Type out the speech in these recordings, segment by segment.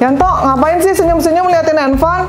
Yanto, ngapain sih senyum-senyum liatin handphone?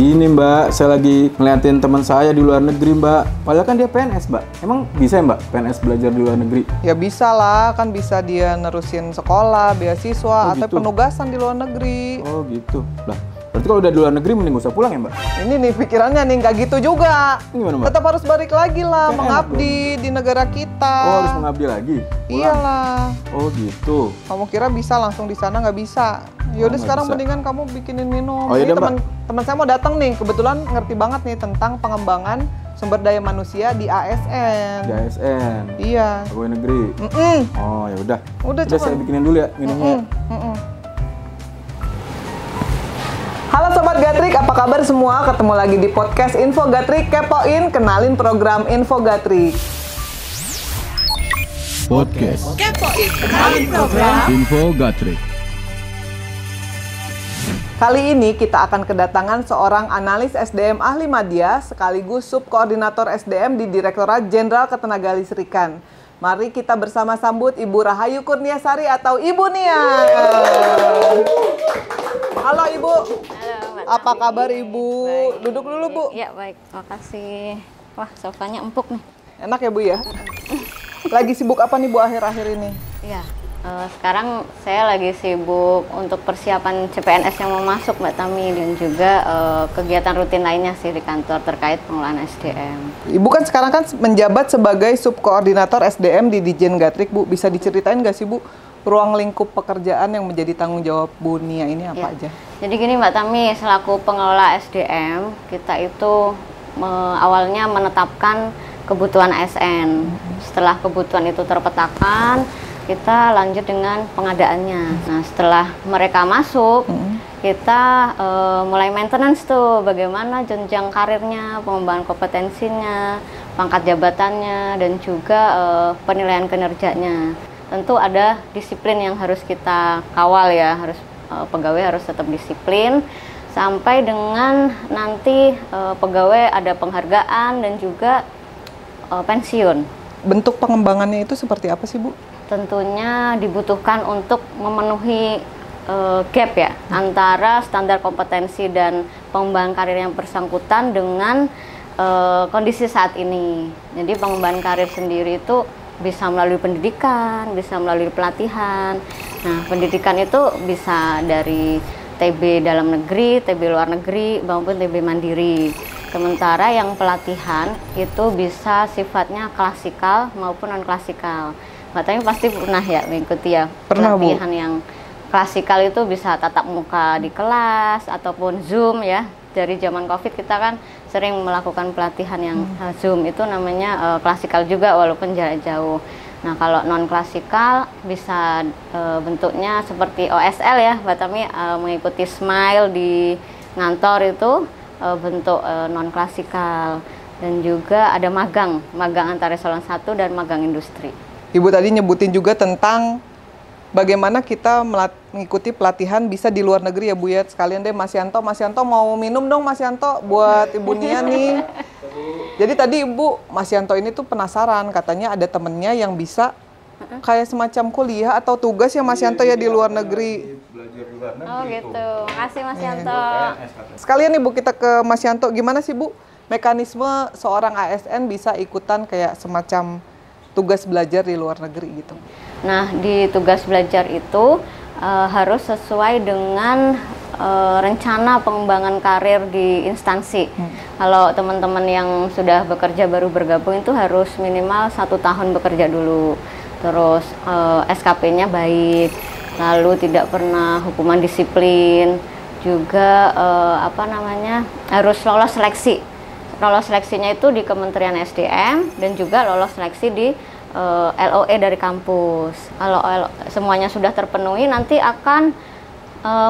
Ini Mbak, saya lagi ngeliatin teman saya di luar negeri Mbak. Padahal kan dia PNS Mbak. Emang bisa ya Mbak PNS belajar di luar negeri? Ya bisa lah, kan bisa dia nerusin sekolah, beasiswa, atau gitu? penugasan di luar negeri. Oh gitu. Lah, berarti kalau udah di luar negeri mending gak usah pulang ya Mbak? Ini nih pikirannya nih, nggak gitu juga. Gimana Mbak? Tetap harus balik lagi lah, Ya, mengabdi di negara kita. Oh harus mengabdi lagi? Pulang? Iyalah. Oh gitu. Kamu kira bisa langsung di sana, nggak bisa. Yaudah nggak sekarang bisa. mendingan kamu bikinin minum. Oh, Ini yaudah, teman saya mau datang nih, kebetulan ngerti banget nih tentang pengembangan sumber daya manusia di ASN. Di ASN? Iya. Pegawai negeri? Oh ya udah. Udah Udah coba. saya bikinin dulu ya minumnya. Halo Sobat Gatrik, apa kabar semua? Ketemu lagi di podcast Info Gatrik, kepoin, kenalin program Info Gatrik. Podcast Kepoin, kenalin program Info Gatrik. Kali ini kita akan kedatangan seorang analis SDM ahli media sekaligus subkoordinator SDM di Direktorat Jenderal Ketenagalistrikan. Mari kita bersama sambut Ibu Rahayu Kurniasari atau Ibu Nia. Halo Ibu. Halo, Mbak Apa Tami. kabar Ibu? Baik. Duduk dulu Bu. Ya baik, makasih. Wah, sofanya empuk nih. Enak ya Bu ya? Lagi sibuk apa nih Bu akhir-akhir ini? Iya, sekarang saya lagi sibuk untuk persiapan CPNS yang mau masuk Mbak Tami, dan juga kegiatan rutin lainnya sih di kantor terkait pengelolaan SDM. Ibu kan sekarang kan menjabat sebagai subkoordinator SDM di Dijen Gatrik Bu. Bisa diceritain nggak sih Bu, ruang lingkup pekerjaan yang menjadi tanggung jawab Bu Nia ini apa Ya. aja? Jadi gini Mbak Tami, selaku pengelola SDM, kita itu awalnya menetapkan kebutuhan ASN. Setelah kebutuhan itu terpetakan, kita lanjut dengan pengadaannya. Nah, setelah mereka masuk, kita mulai maintenance tuh, bagaimana jenjang karirnya, pengembangan kompetensinya, pangkat jabatannya, dan juga penilaian kinerjanya. Tentu ada disiplin yang harus kita kawal ya, pegawai harus tetap disiplin, sampai dengan nanti pegawai ada penghargaan dan juga pensiun. Bentuk pengembangannya itu seperti apa sih Bu? Tentunya dibutuhkan untuk memenuhi gap ya antara standar kompetensi dan pengembangan karir yang bersangkutan dengan kondisi saat ini. Jadi pengembangan karir sendiri itu bisa melalui pendidikan, bisa melalui pelatihan. Nah, pendidikan itu bisa dari TB dalam negeri, TB luar negeri, maupun TB mandiri. Sementara yang pelatihan itu bisa sifatnya klasikal maupun non-klasikal. Mbak Tami pasti pernah ya mengikuti ya Pernah, Bu. pelatihan yang klasikal itu bisa tatap muka di kelas ataupun Zoom ya. Dari zaman Covid kita kan sering melakukan pelatihan yang Zoom, itu namanya klasikal juga walaupun jarak jauh. Nah, kalau non-klasikal bisa bentuknya seperti OSL ya, Mbak Tami mengikuti Smile di ngantor itu bentuk non-klasikal. Dan juga ada magang antara eselon 1 dan magang industri. Ibu tadi nyebutin juga tentang bagaimana kita mengikuti pelatihan bisa di luar negeri ya Bu ya. Sekalian deh Mas Yanto mau minum dong Mas Yanto buat Ibu Nia nih. Jadi tadi Ibu, Mas Yanto ini tuh penasaran, katanya ada temennya yang bisa kayak semacam kuliah atau tugas ya Mas Yanto ya di luar negeri. Belajar di luar negeri. Oh gitu, makasih Mas Yanto. Sekalian nih Bu, kita ke Mas Yanto, gimana sih Bu mekanisme seorang ASN bisa ikutan kayak semacam tugas belajar di luar negeri gitu? Nah, di tugas belajar itu harus sesuai dengan rencana pengembangan karir di instansi. Kalau teman-teman yang sudah bekerja baru bergabung itu harus minimal 1 tahun bekerja dulu. Terus SKP-nya baik, lalu tidak pernah hukuman disiplin, juga harus lolos seleksi. Lolos seleksinya itu di Kementerian SDM dan juga lolos seleksi di LOE dari kampus. Kalau semuanya sudah terpenuhi, nanti akan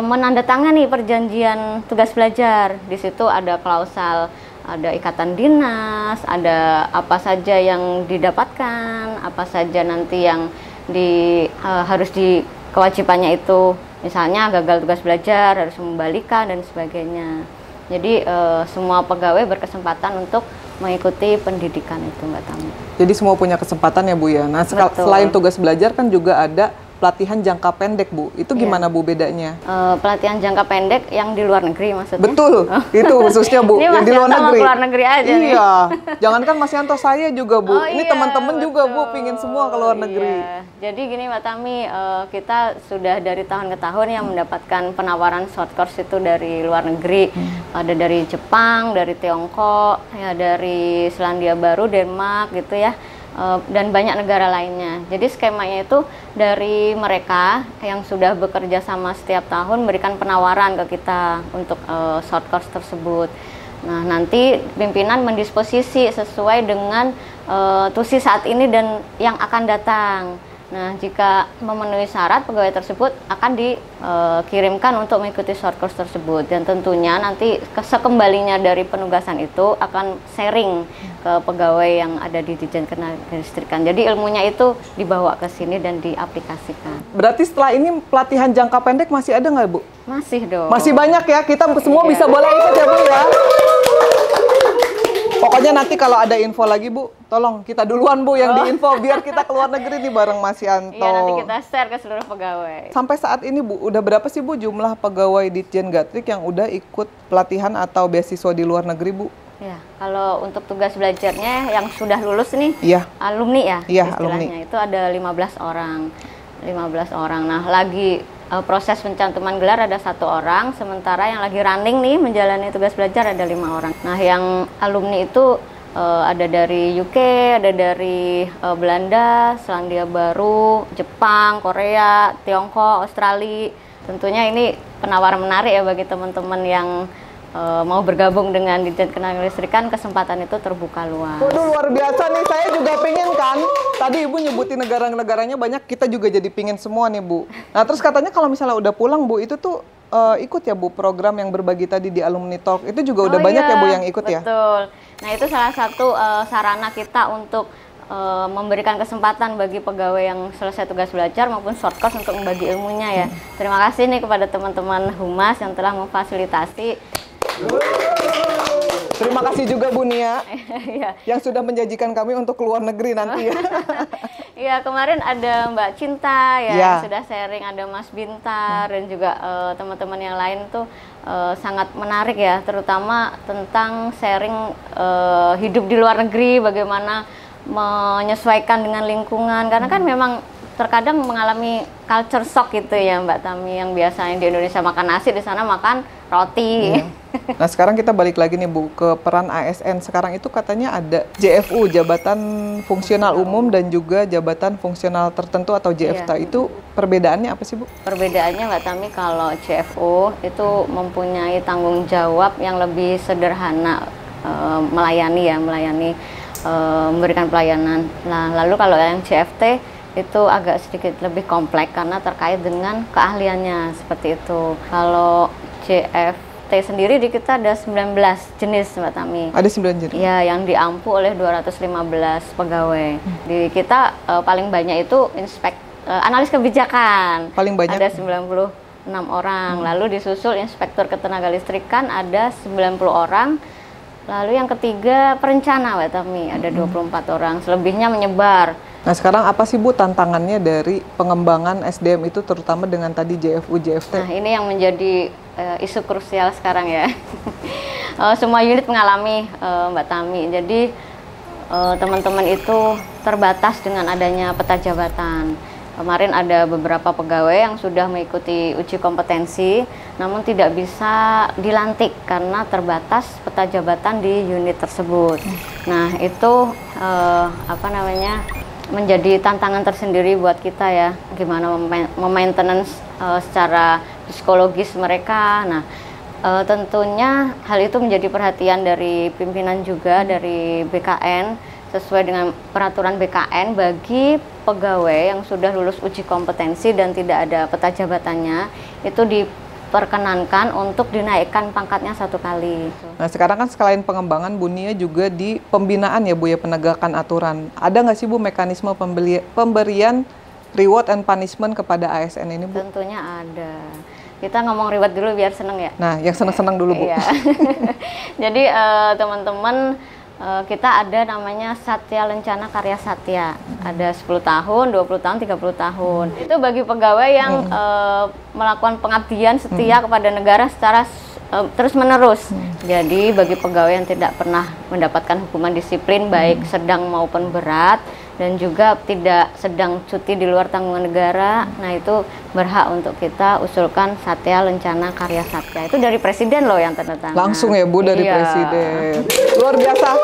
menandatangani perjanjian tugas belajar. Di situ ada klausal, ada ikatan dinas, ada apa saja yang didapatkan, apa saja nanti yang harus kewajibannya itu. Misalnya gagal tugas belajar harus membalikan dan sebagainya. Jadi semua pegawai berkesempatan untuk mengikuti pendidikan itu, Mbak Tami. Jadi semua punya kesempatan ya Bu ya. Nah, Betul. selain tugas belajar kan juga ada pelatihan jangka pendek, Bu. Itu gimana, Bu, bedanya? Pelatihan jangka pendek yang di luar negeri maksudnya? Betul, itu khususnya, Bu. Ini yang di luar negeri. Keluar negeri aja nih. Iya, jangankan Mas Yanto, saya juga, Bu. Oh, ini iya, teman-teman juga, Bu, betul. pingin semua ke luar negeri. Iya. Jadi gini, Mbak Tami, kita sudah dari tahun ke tahun yang mendapatkan penawaran short course itu dari luar negeri. Ada dari Jepang, dari Tiongkok, ya dari Selandia Baru, Denmark gitu ya. Dan banyak negara lainnya. Jadi skemanya itu dari mereka yang sudah bekerja sama setiap tahun memberikan penawaran ke kita untuk short course tersebut. Nah, nanti pimpinan mendisposisi sesuai dengan tusi saat ini dan yang akan datang. Nah, jika memenuhi syarat, pegawai tersebut akan dikirimkan untuk mengikuti short course tersebut. Dan tentunya nanti sekembalinya dari penugasan itu akan sharing ke pegawai yang ada di Ditjen Ketenagalistrikan. Jadi ilmunya itu dibawa ke sini dan diaplikasikan. Berarti setelah ini pelatihan jangka pendek masih ada nggak, Bu? Masih dong. Masih banyak ya, kita semua bisa boleh ikut ya, Bu ya. Pokoknya nanti kalau ada info lagi, Bu, tolong kita duluan, Bu, yang diinfo biar kita keluar negeri nih bareng Mas Yanto. Iya, nanti kita share ke seluruh pegawai. Sampai saat ini, Bu, udah berapa sih, Bu, jumlah pegawai Ditjen Gatrik yang udah ikut pelatihan atau beasiswa di luar negeri, Bu? Ya, kalau untuk tugas belajarnya yang sudah lulus nih, alumni ya, istilahnya alumni. itu ada 15 orang. 15 orang. Nah, lagi proses pencantuman gelar ada 1 orang, sementara yang lagi running nih menjalani tugas belajar ada 5 orang. Nah, yang alumni itu ada dari UK, ada dari Belanda, Selandia Baru, Jepang, Korea, Tiongkok, Australia. Tentunya ini penawaran menarik ya bagi teman-teman yang mau bergabung dengan Ditjen Ketenagalistrikan, kesempatan itu terbuka luas. Waduh, luar biasa nih, saya juga pingin kan. Tadi Ibu nyebutin negara-negaranya banyak, kita juga jadi pingin semua nih, Bu. Nah, terus katanya kalau misalnya udah pulang, Bu, itu tuh ikut ya, Bu, program yang berbagi tadi di Alumni Talk. Itu juga udah banyak ya, Bu, yang ikut ya? Betul. Nah, itu salah satu sarana kita untuk memberikan kesempatan bagi pegawai yang selesai tugas belajar maupun short course untuk membagi ilmunya ya. Terima kasih nih kepada teman-teman Humas yang telah memfasilitasi. Terima kasih juga Bu Nia yang sudah menjanjikan kami untuk keluar negeri nanti ya. Iya, kemarin ada Mbak Cinta ya, yang sudah sharing, ada Mas Bintar dan juga teman-teman yang lain tuh sangat menarik ya, terutama tentang sharing hidup di luar negeri, bagaimana menyesuaikan dengan lingkungan, karena kan memang terkadang mengalami culture shock gitu ya Mbak Tami, yang biasanya di Indonesia makan nasi, di sana makan roti. Nah, sekarang kita balik lagi nih, Bu, ke peran ASN. Sekarang itu katanya ada JFU, Jabatan Fungsional Umum, dan juga Jabatan Fungsional Tertentu atau JFTA. Itu perbedaannya apa sih, Bu? Perbedaannya Mbak Tami, kalau JFU itu mempunyai tanggung jawab yang lebih sederhana, melayani, memberikan pelayanan. Nah, lalu kalau yang JFT itu agak sedikit lebih kompleks karena terkait dengan keahliannya, seperti itu. Kalau JFT sendiri di kita ada 19 jenis Mbak Tami. Ada 9 jenis? Ya, yang diampu oleh 215 pegawai. Di kita paling banyak itu analis kebijakan. Paling banyak? Ada 96 orang. Lalu disusul inspektur ketenagalistrikan ada 90 orang. Lalu yang ketiga perencana Mbak Tami, ada 24 orang. Selebihnya menyebar. Nah, sekarang apa sih Bu tantangannya dari pengembangan SDM itu, terutama dengan tadi JFU, JFT? Nah, ini yang menjadi isu krusial sekarang ya. Semua unit mengalami Mbak Tami. Jadi teman-teman itu terbatas dengan adanya peta jabatan. Kemarin ada beberapa pegawai yang sudah mengikuti uji kompetensi, namun tidak bisa dilantik karena terbatas peta jabatan di unit tersebut. Nah, itu menjadi tantangan tersendiri buat kita ya, gimana memaintenance secara psikologis mereka. Nah, tentunya hal itu menjadi perhatian dari pimpinan juga, dari BKN, sesuai dengan peraturan BKN bagi pegawai yang sudah lulus uji kompetensi dan tidak ada peta jabatannya, itu diperkenankan untuk dinaikkan pangkatnya 1 kali. Nah, sekarang kan selain pengembangan, Bu Nia juga di pembinaan ya Bu ya, penegakan aturan. Ada nggak sih Bu mekanisme pemberian reward and punishment kepada ASN ini, Bu? Tentunya ada. Kita ngomong reward dulu biar seneng ya. Nah, yang seneng-seneng dulu, Bu. Iya. Jadi teman-teman kita ada namanya Satya Lencana Karya Satya. Ada 10 tahun, 20 tahun, 30 tahun. Itu bagi pegawai yang melakukan pengabdian setia kepada negara secara terus-menerus. Jadi bagi pegawai yang tidak pernah mendapatkan hukuman disiplin baik sedang maupun berat, dan juga tidak sedang cuti di luar tanggungan negara, nah itu berhak untuk kita usulkan Satya Lencana Karya Satya. Itu dari Presiden loh yang tanda tangan. Langsung ya Bu dari Presiden. Luar biasa.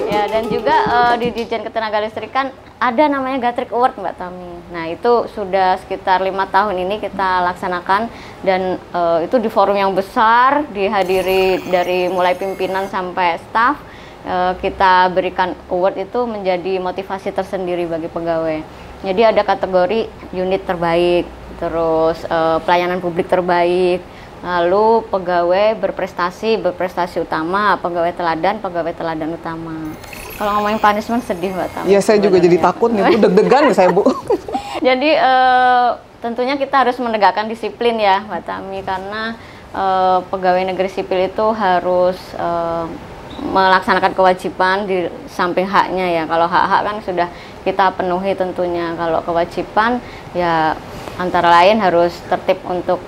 Ya, dan juga di Ditjen Ketenagalistrikan ada namanya Gatrik Award Mbak Tami. Nah itu sudah sekitar 5 tahun ini kita laksanakan, dan itu di forum yang besar, dihadiri dari mulai pimpinan sampai staf. Kita berikan award itu menjadi motivasi tersendiri bagi pegawai. Jadi ada kategori unit terbaik, terus pelayanan publik terbaik, lalu pegawai berprestasi utama, pegawai teladan utama. Kalau ngomongin punishment sedih Mbak Tami. Iya, saya juga jadi takut nih Bu, deg-degan saya Bu. Jadi tentunya kita harus menegakkan disiplin ya Mbak Tami, karena pegawai negeri sipil itu harus melaksanakan kewajiban di samping haknya ya. Kalau hak-hak kan sudah kita penuhi tentunya. Kalau kewajiban ya antara lain harus tertib untuk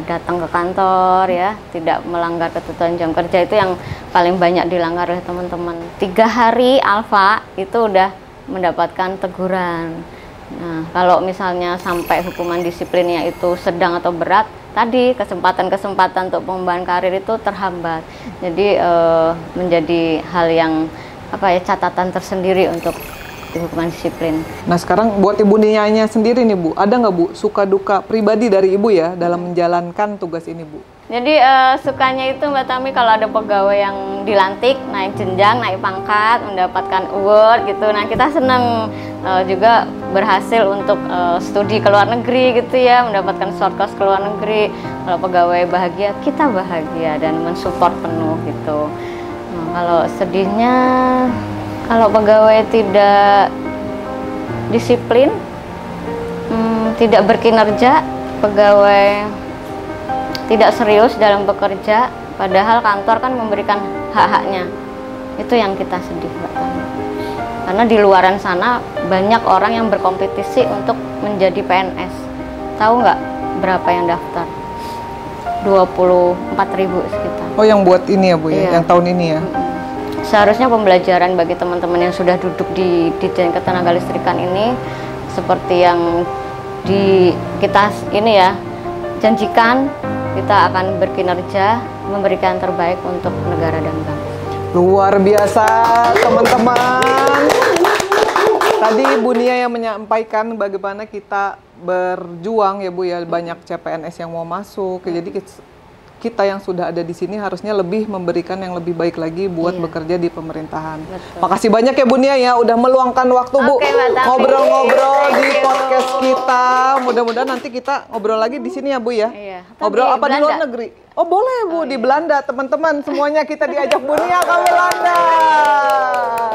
datang ke kantor ya, tidak melanggar ketentuan jam kerja. Itu yang paling banyak dilanggar oleh teman-teman. 3 hari alfa itu udah mendapatkan teguran. Nah, kalau misalnya sampai hukuman disiplinnya itu sedang atau berat, tadi kesempatan-kesempatan untuk pengembangan karir itu terhambat. Jadi menjadi hal yang catatan tersendiri untuk hukuman disiplin. Nah sekarang buat Ibu Nianya sendiri nih Bu, ada nggak Bu suka duka pribadi dari Ibu ya dalam menjalankan tugas ini Bu? Jadi sukanya itu Mbak Tami kalau ada pegawai yang dilantik, naik jenjang, naik pangkat, mendapatkan award gitu. Nah kita senang juga berhasil untuk studi ke luar negeri gitu ya, mendapatkan short course ke luar negeri. Kalau pegawai bahagia, kita bahagia dan mensupport penuh gitu. Nah, kalau sedihnya, kalau pegawai tidak disiplin, tidak berkinerja, pegawai tidak serius dalam bekerja, padahal kantor kan memberikan hak-haknya. Itu yang kita sedih Mbak Tami. Karena di luaran sana banyak orang yang berkompetisi untuk menjadi PNS. Tahu nggak berapa yang daftar? 24.000 sekitar. Oh yang buat ini ya Bu ya, yang tahun ini ya? Seharusnya pembelajaran bagi teman-teman yang sudah duduk di Ditjen Ketenagalistrikan ini seperti yang kita ini ya janjikan, kita akan berkinerja, memberikan terbaik untuk negara dan bangsa. Luar biasa teman-teman. Tadi Bu Nia yang menyampaikan bagaimana kita berjuang ya Bu ya, banyak CPNS yang mau masuk. Jadi kita yang sudah ada di sini harusnya lebih memberikan yang lebih baik lagi buat bekerja di pemerintahan. Betul. Makasih banyak ya Bu Nia ya, udah meluangkan waktu Bu ngobrol-ngobrol di podcast kita. Mudah-mudahan nanti kita ngobrol lagi di sini ya Bu ya. Iya. Ngobrol apa di luar negeri? Oh boleh Bu, di Belanda teman-teman semuanya kita diajak Bu Nia ke Belanda.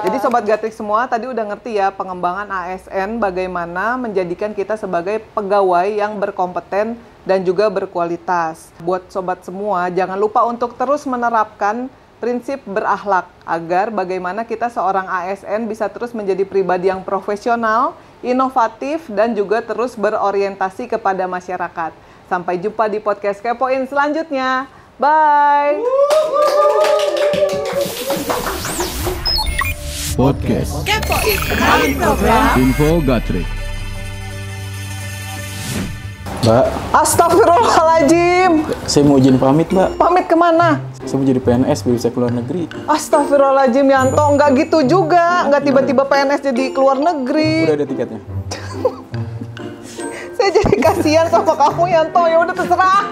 Jadi Sobat Gatrik semua tadi udah ngerti ya pengembangan ASN bagaimana menjadikan kita sebagai pegawai yang berkompeten dan juga berkualitas. Buat Sobat semua jangan lupa untuk terus menerapkan prinsip berakhlak agar bagaimana kita seorang ASN bisa terus menjadi pribadi yang profesional, inovatif dan juga terus berorientasi kepada masyarakat. Sampai jumpa di podcast Kepoin selanjutnya. Bye. Podcast Kepoin, kenalin program Info Gatrik. Mbak, Astagfirullahaladzim. saya mau izin pamit Mbak. Pamit kemana? Saya mau jadi PNS biar bisa keluar negeri. Astagfirullahaladzim Yanto, nggak gitu juga. Nggak tiba-tiba PNS jadi keluar negeri. Udah ada tiketnya. Saya jadi kasihan sama kamu Yanto. Ya udah terserah